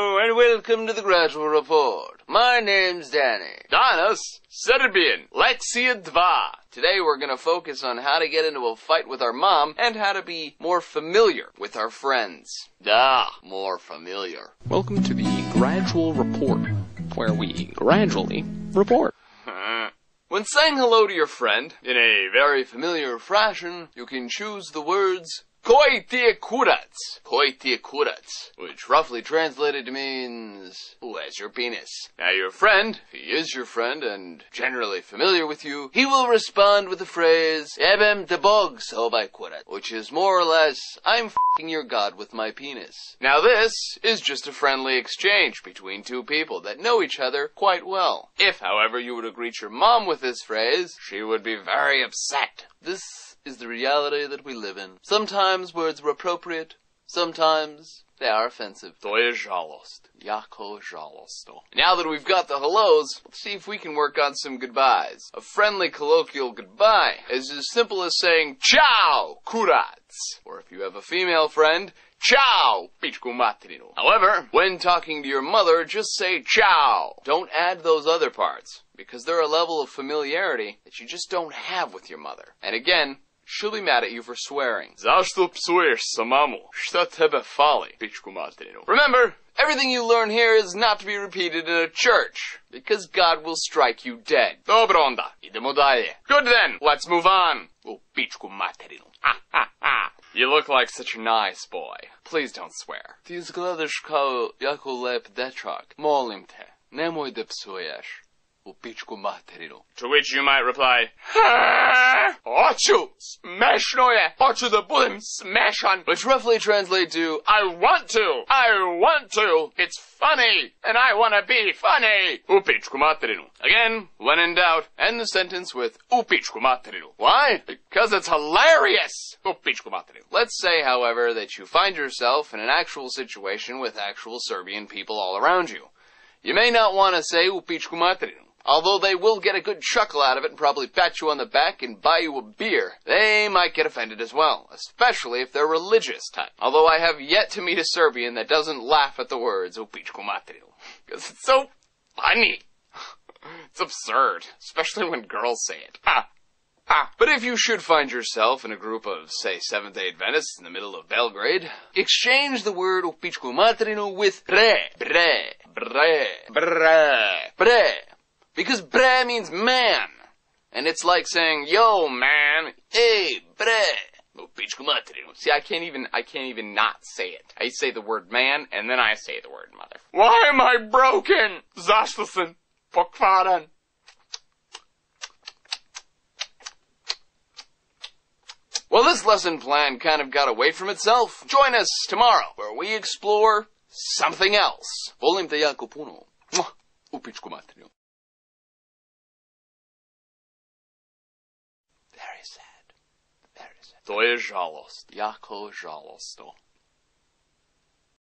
Hello, and welcome to the Gradual Report. My name's Danny. Danas, Serbian, Lekcija 2. Today we're gonna focus on how to get into a fight with our mom and how to be more familiar with our friends. More familiar. Welcome to the Gradual Report, where we gradually report. When saying hello to your friend, in a very familiar fashion, you can choose the words Koji ti je kurac? Koji ti je kurac? Which roughly translated means, who has your penis? Now your friend, if he is your friend and generally familiar with you, he will respond with the phrase, Jebem te bog sobaj kurac, which is more or less, I'm f***ing your god with my penis. Now this is just a friendly exchange between two people that know each other quite well. If, however, you were to greet your mom with this phrase, she would be very upset. This is the reality that we live in. Sometimes words are appropriate, sometimes they are offensive. To je žalost. Jako žalostno. Now that we've got the hellos, let's see if we can work on some goodbyes. A friendly colloquial goodbye is as simple as saying Ciao, kurac. Or if you have a female friend, Ciao, pičku materinu. However, when talking to your mother, just say ciao. Don't add those other parts, because they're a level of familiarity that you just don't have with your mother. And again, she'll be mad at you for swearing. Zašto psuješ sa mamu? Šta tebe fali, pičku materinu? Remember, everything you learn here is not to be repeated in a church, because God will strike you dead. Dobro onda, Idemo dalje. Good then, let's move on. U pičku materinu. You look like such a nice boy. Please don't swear. Ti izgledaš kao jako lep dečak. Molim te, nemoj da psuješ. U pičku materinu. To which you might reply, Hoću, smešno je, hoću da budem smešan. Which roughly translates to, I want to, it's funny, and I want to be funny. U pičku materinu. Again, when in doubt, end the sentence with U pičku materinu. Why? Because it's hilarious. U pičku materinu. Let's say, however, that you find yourself in an actual situation with actual Serbian people all around you. You may not want to say U pičku materinu. Although they will get a good chuckle out of it and probably pat you on the back and buy you a beer, they might get offended as well, especially if they're religious type. Although I have yet to meet a Serbian that doesn't laugh at the words U pičku materinu. Because it's so funny. It's absurd, especially when girls say it. But if you should find yourself in a group of, say, Seventh-day Adventists in the middle of Belgrade, exchange the word U pičku materinu with bre. Because bre means man. And it's like saying, yo, man, hey, bre. U pičku materinu. See, I can't even not say it. I say the word man, and then I say the word mother. Why am I broken? Zašto sam pokvaran? Well, this lesson plan kind of got away from itself. Join us tomorrow, where we explore something else. Volim te jako puno. U pičku materinu. To je žalost. Jako žalostno.